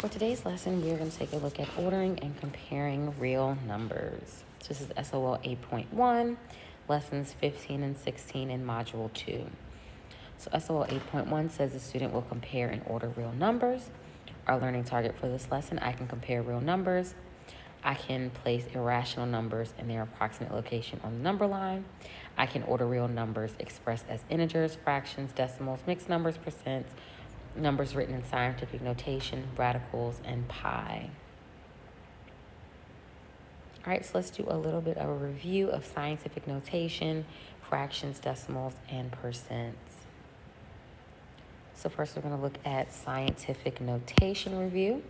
For today's lesson, we're going to take a look at ordering and comparing real numbers. So this is SOL 8.1, lessons 15 and 16 in Module 2. So SOL 8.1 says the student will compare and order real numbers. Our learning target for this lesson, I can compare real numbers. I can place irrational numbers in their approximate location on the number line. I can order real numbers expressed as integers, fractions, decimals, mixed numbers, percents, numbers written in scientific notation, radicals, and pi. All right, so let's do a little bit of a review of scientific notation, fractions, decimals, and percents. So first we're going to look at scientific notation review.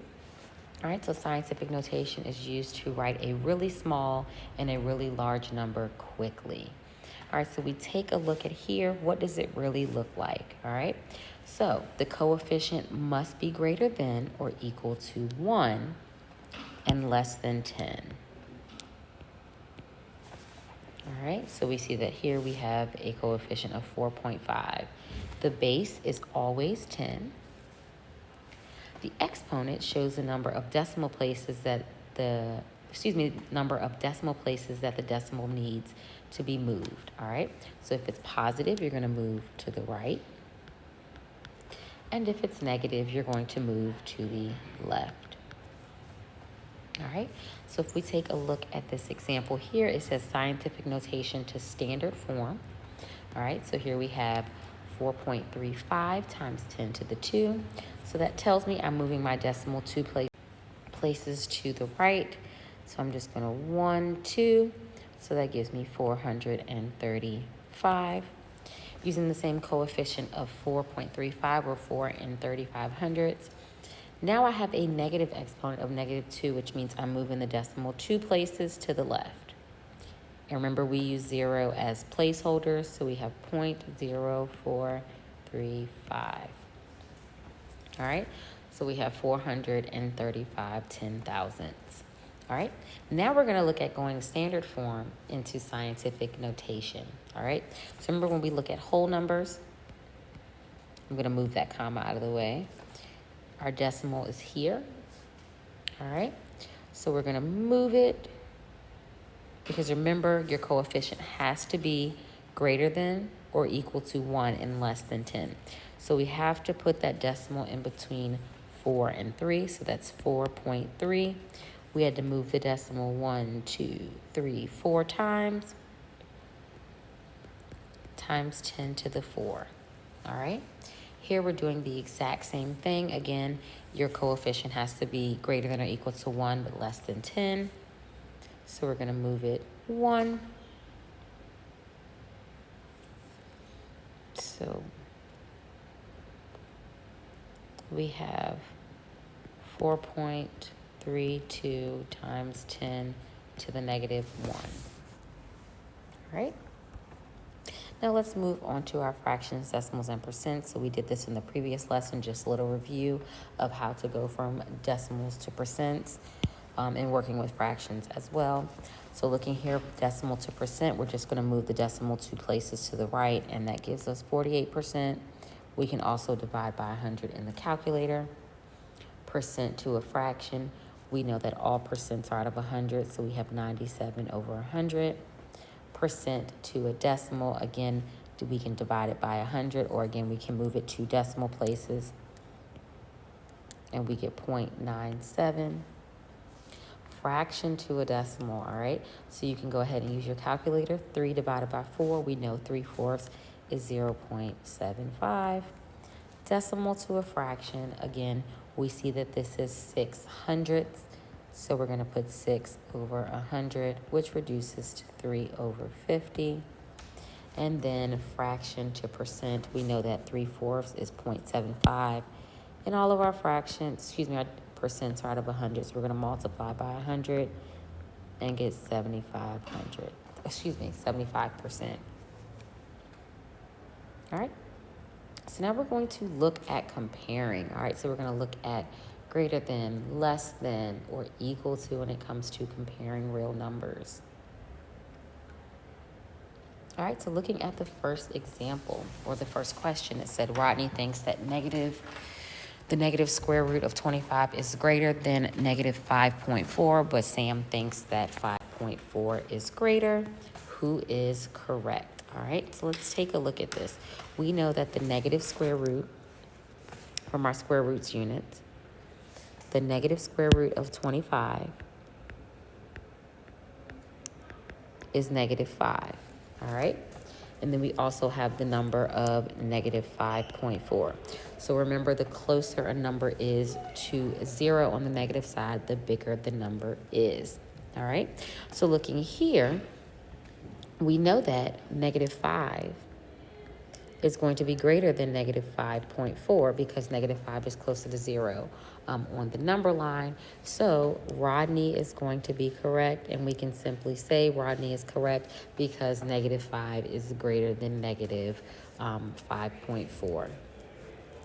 All right, so scientific notation is used to write a really small and a really large number quickly. All right, so we take a look at here. What does it really look like? All right, so the coefficient must be greater than or equal to 1 and less than 10. All right, so we see that here we have a coefficient of 4.5. The base is always 10. The exponent shows the number of decimal places that the decimal needs to be moved, all right? So if it's positive, you're going to move to the right. And if it's negative, you're going to move to the left. All right, so if we take a look at this example here, it says scientific notation to standard form. All right, so here we have 4.35 times 10 to the 2. So that tells me I'm moving my decimal 2 places to the right. So I'm just going to 1, 2. So that gives me 435. Using the same coefficient of 4.35 or 4 and 35 hundredths. Now I have a negative exponent of -2, which means I'm moving the decimal 2 places to the left. And remember, we use 0 as placeholders, so we have 0.0435. All right, so we have 435 10,000ths. All right, now we're going to look at going standard form into scientific notation. All right, so remember when we look at whole numbers, I'm going to move that comma out of the way. Our decimal is here. All right, so we're going to move it because remember your coefficient has to be greater than or equal to 1 and less than 10. So we have to put that decimal in between 4 and 3, so that's 4.3. We had to move the decimal 1, 2, 3, 4 times 10 to the 4. All right. Here we're doing the exact same thing. Again, your coefficient has to be greater than or equal to 1 but less than 10. So we're going to move it 1. So we have 4.32 times 10 to the -1. All right. Now let's move on to our fractions, decimals, and percents. So we did this in the previous lesson, just a little review of how to go from decimals to percents and working with fractions as well. So looking here, decimal to percent, we're just going to move the decimal 2 places to the right, and that gives us 48%. We can also divide by 100 in the calculator. Percent to a fraction, we know that all percents are out of 100, so we have 97 over 100. Percent to a decimal, again, we can divide it by 100, or again, we can move it 2 decimal places, and we get 0.97. Fraction to a decimal, all right? So you can go ahead and use your calculator. 3 divided by 4, we know 3/4 is 0.75. Decimal to a fraction, again, we see that this is 6 hundredths. So we're going to put 6 over 100, which reduces to 3 over 50. And then fraction to percent, we know that 3/4 is 0.75. And all of our fractions, our percents are out of 100, so we're going to multiply by 100 and get 75%. All right. So now we're going to look at comparing. All right, so we're going to look at greater than, less than, or equal to when it comes to comparing real numbers. All right, so looking at the first example or the first question, it said Rodney thinks that The negative square root of 25 is greater than negative 5.4, but Sam thinks that 5.4 is greater. Who is correct? All right, so let's take a look at this. We know that the negative square root from our square roots units, the negative square root of 25 is negative 5, all right? And then we also have the number of negative 5.4. So remember, the closer a number is to 0 on the negative side, the bigger the number is, all right? So looking here, we know that negative 5 is going to be greater than negative 5.4 because negative 5 is closer to 0 on the number line. So Rodney is going to be correct, and we can simply say Rodney is correct because negative 5 is greater than negative 5.4.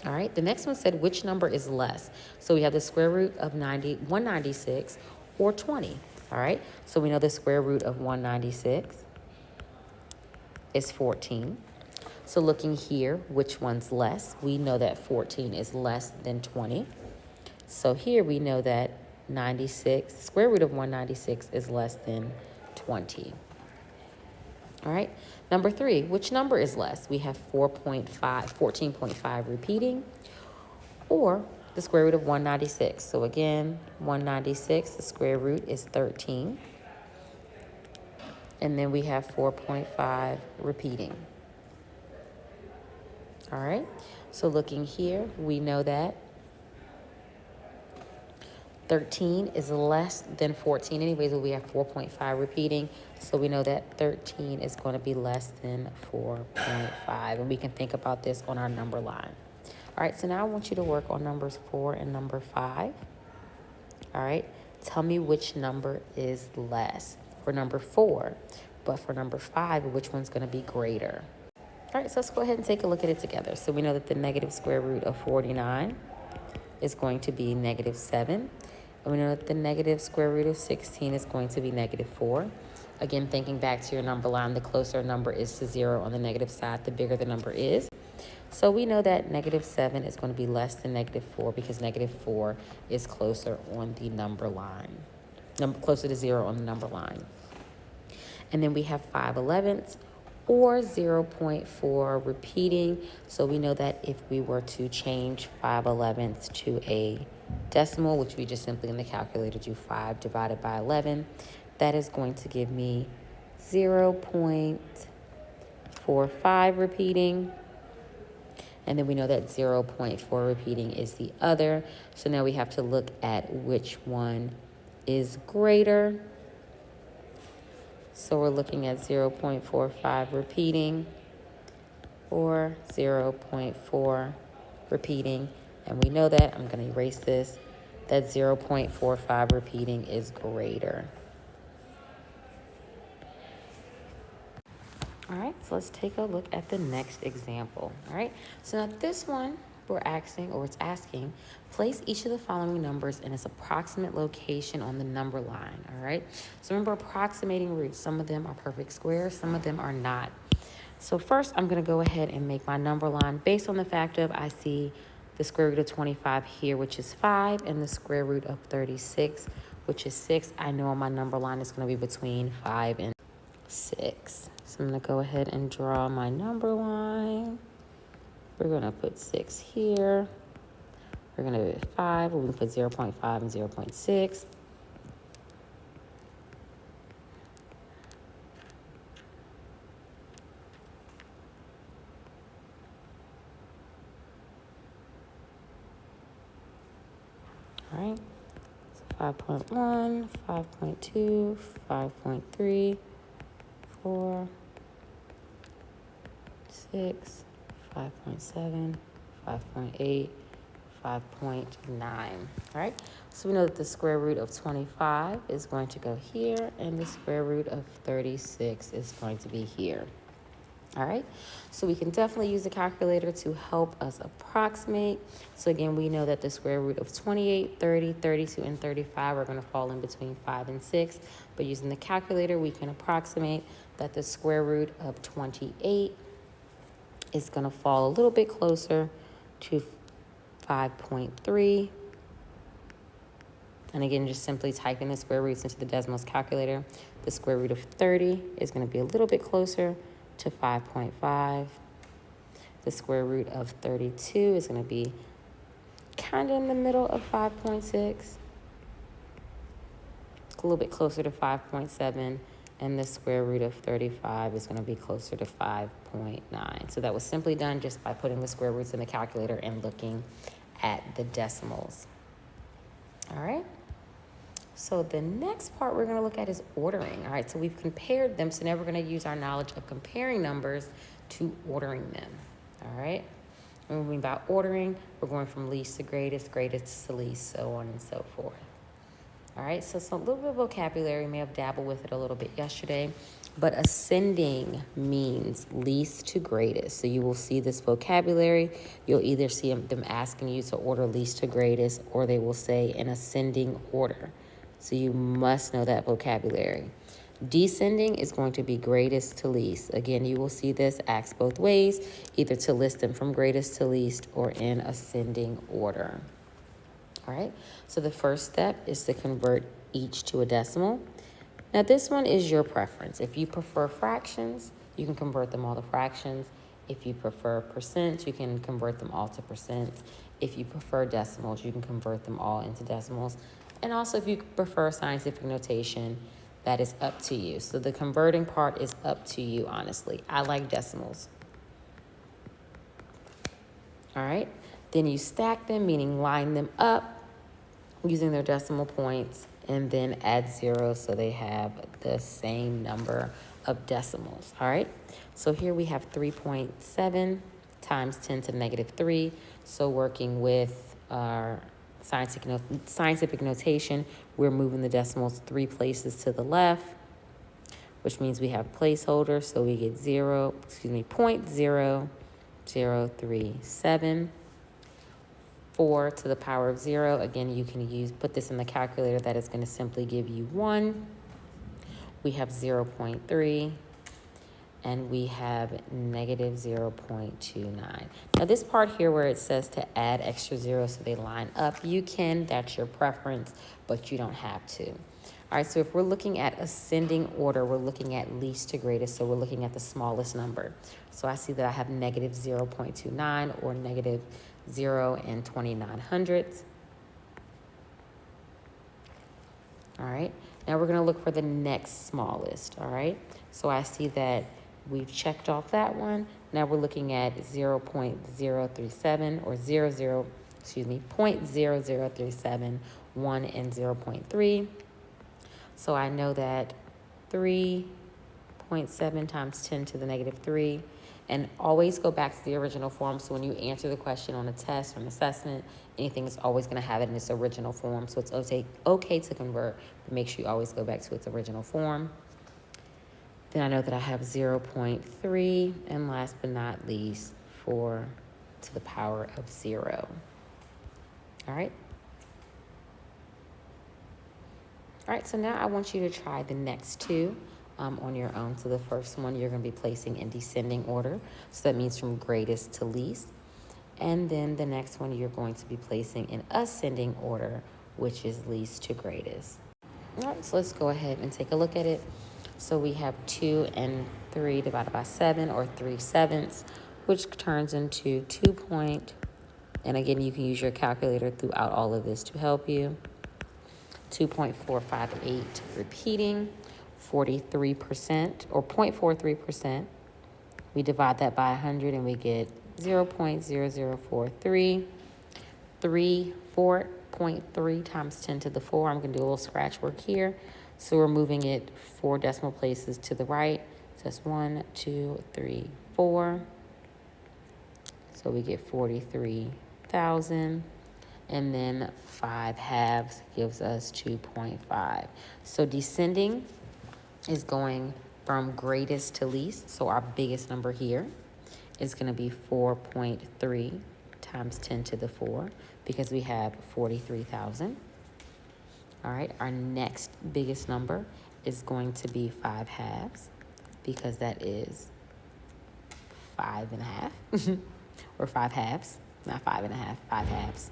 All right, the next one said which number is less. So we have the square root of 196 or 20. All right, so we know the square root of 196 is 14. So looking here, which one's less? We know that 14 is less than 20. So here we know that 96, square root of 196 is less than 20. All right, number 3, which number is less? We have 14.5 repeating, or the square root of 196. So again, 196, the square root is 13. And then we have 4.5 repeating. All right, so looking here, we know that 13 is less than 14 anyways, but we have 4.5 repeating. So we know that 13 is going to be less than 4.5. And we can think about this on our number line. All right, so now I want you to work on numbers 4 and number 5. All right, tell me which number is less for number 4, but for number 5, which one's going to be greater? All right, so let's go ahead and take a look at it together. So we know that the negative square root of 49 is going to be negative 7. And we know that the negative square root of 16 is going to be negative 4. Again, thinking back to your number line, the closer a number is to 0 on the negative side, the bigger the number is. So we know that negative 7 is going to be less than negative 4 because negative 4 is closer on the number line, closer to 0 on the number line. And then we have 5/11ths or 0.4 repeating. So we know that if we were to change 5/11ths to a decimal, which we just simply in the calculator do 5 divided by 11, that is going to give me 0.45 repeating. And then we know that 0.4 repeating is the other. So now we have to look at which one is greater. So we're looking at 0.45 repeating or 0.4 repeating. And we know that, I'm going to erase this, that 0.45 repeating is greater. All right, so let's take a look at the next example. All right, so now this one it's asking, place each of the following numbers in its approximate location on the number line. All right, so remember approximating roots. Some of them are perfect squares, some of them are not. So first, I'm going to go ahead and make my number line based on the fact of I see the square root of 25 here, which is 5, and the square root of 36, which is 6. I know my number line is going to be between 5 and 6. So I'm going to go ahead and draw my number line. We're going to put 6 here. We're going to do 5. We're going to put 0.5 and 0.6. All right. So 5.1, 5.2, 5.3, 4, 6, 5.7, 5.8, 5.9. All right, so we know that the square root of 25 is going to go here, and the square root of 36 is going to be here. All right, so we can definitely use the calculator to help us approximate. So again, we know that the square root of 28, 30, 32, and 35 are going to fall in between 5 and 6. But using the calculator, we can approximate that the square root of 28 is going to fall a little bit closer to 5.3. And again, just simply typing the square roots into the decimals calculator. The square root of 30 is going to be a little bit closer to 5.5. The square root of 32 is going to be kind of in the middle of 5.6. A little bit closer to 5.7. And the square root of 35 is going to be closer to 5.9. So that was simply done just by putting the square roots in the calculator and looking at the decimals. All right. So the next part we're going to look at is ordering. All right. So we've compared them. So now we're going to use our knowledge of comparing numbers to ordering them. All right. When we mean by ordering, we're going from least to greatest, greatest to least, so on and so forth. All right, so a little bit of vocabulary. We may have dabbled with it a little bit yesterday, but ascending means least to greatest. So you will see this vocabulary. You'll either see them asking you to order least to greatest, or they will say in ascending order. So you must know that vocabulary. Descending is going to be greatest to least. Again, you will see this asked both ways, either to list them from greatest to least or in ascending order. All right, so the first step is to convert each to a decimal. Now this one is your preference. If you prefer fractions, you can convert them all to fractions. If you prefer percents, you can convert them all to percents. If you prefer decimals, you can convert them all into decimals. And also if you prefer scientific notation, that is up to you. So the converting part is up to you, honestly. I like decimals. All right, then you stack them, meaning line them up using their decimal points, and then add 0 so they have the same number of decimals. All right, so here we have 3.7 times 10 to the negative 3. So working with our scientific notation, we're moving the decimals 3 places to the left, which means we have placeholders. So we get 0.0037. 4 to the power of 0. Again, you can put this in the calculator. That is going to simply give you 1. We have 0.3, and we have negative 0.29. Now this part here where it says to add extra zeros so they line up, you can, that's your preference, but you don't have to. All right, so if we're looking at ascending order, we're looking at least to greatest, so we're looking at the smallest number. So I see that I have negative 0.29 or negative 0 and 29 hundredths. All right, now we're going to look for the next smallest. All right, so I see that we've checked off that one. Now we're looking at 0.037 or 0.0037, 1 and 0.3. So I know that 3.7 times 10 to the negative 3. And always go back to the original form. So when you answer the question on a test or an assessment, anything is always going to have it in its original form. So it's okay to convert, but make sure you always go back to its original form. Then I know that I have 0.3. And last but not least, 4 to the power of 0. All right. All right, so now I want you to try the next two on your own. So the first one you're going to be placing in descending order. So that means from greatest to least. And then the next one you're going to be placing in ascending order, which is least to greatest. All right, so let's go ahead and take a look at it. So we have 2 and 3 divided by 7, or 3/7, which turns into 2 point. And again, you can use your calculator throughout all of this to help you. 2.458, repeating, 43% or 0.43%. We divide that by 100 and we get 0.0043. 4.3 times 10 to the 4. I'm going to do a little scratch work here. So we're moving it 4 decimal places to the right. So that's 1, 2, 3, 4. So we get 43,000. And then 5 halves gives us 2.5. So descending is going from greatest to least. So our biggest number here is going to be 4.3 times 10 to the 4 because we have 43,000. All right, our next biggest number is going to be 5 halves because that is 5 1/2 or 5 halves. not 5.5, 5 halves.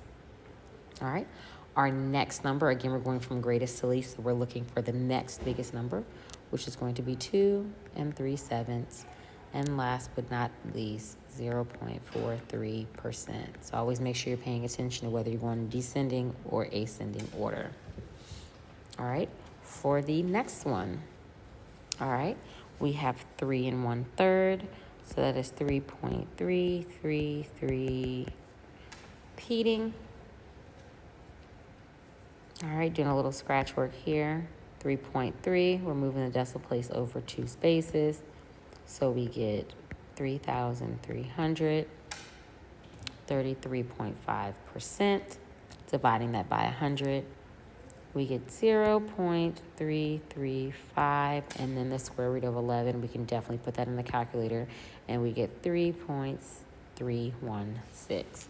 All right. Our next number, again, we're going from greatest to least, so we're looking for the next biggest number, which is going to be 2 3/7. And last but not least, 0.43%. So always make sure you're paying attention to whether you're going in descending or ascending order. All right. For the next one, all right, we have 3 1/3. So that is 3.333 repeating. All right, doing a little scratch work here. 3.3, we're moving the decimal place over 2 spaces. So we get 3,300, 33.5%. Dividing that by 100, we get 0.335, and then the square root of 11, we can definitely put that in the calculator, and we get 3.316.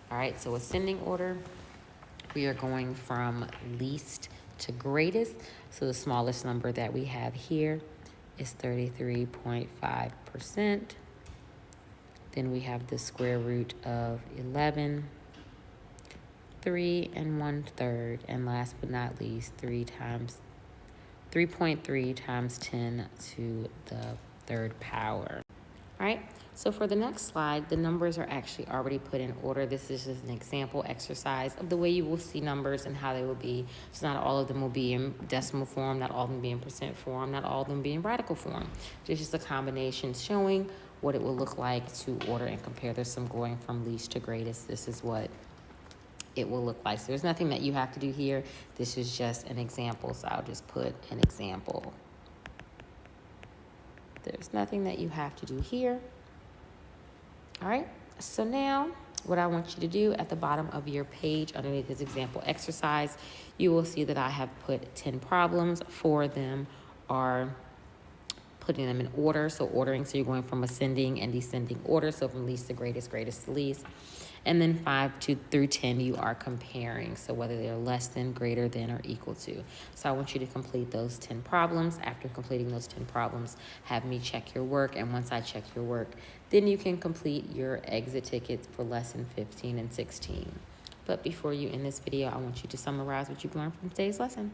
All right, so ascending order, we are going from least to greatest. So the smallest number that we have here is 33.5%. Then we have the square root of 11, 3 1/3, and last but not least, 3.3 times 10 to the third power. All right, so for the next slide, the numbers are actually already put in order. This is just an example exercise of the way you will see numbers and how they will be. So not all of them will be in decimal form, not all of them be in percent form, not all of them be in radical form. It's just a combination showing what it will look like to order and compare. There's some going from least to greatest. This is what it will look like. So there's nothing that you have to do here. This is just an example, so I'll just put an example. There's nothing that you have to do here. All right, so now what I want you to do at the bottom of your page underneath this example exercise, you will see that I have put 10 problems. 4 of them are putting them in order, so ordering, so you're going from ascending and descending order, so from least to greatest, greatest to least. And then 5 through 10, you are comparing, so whether they're less than, greater than, or equal to. So I want you to complete those 10 problems. After completing those 10 problems, have me check your work, and once I check your work, then you can complete your exit tickets for lesson 15 and 16. But before you end this video, I want you to summarize what you've learned from today's lesson.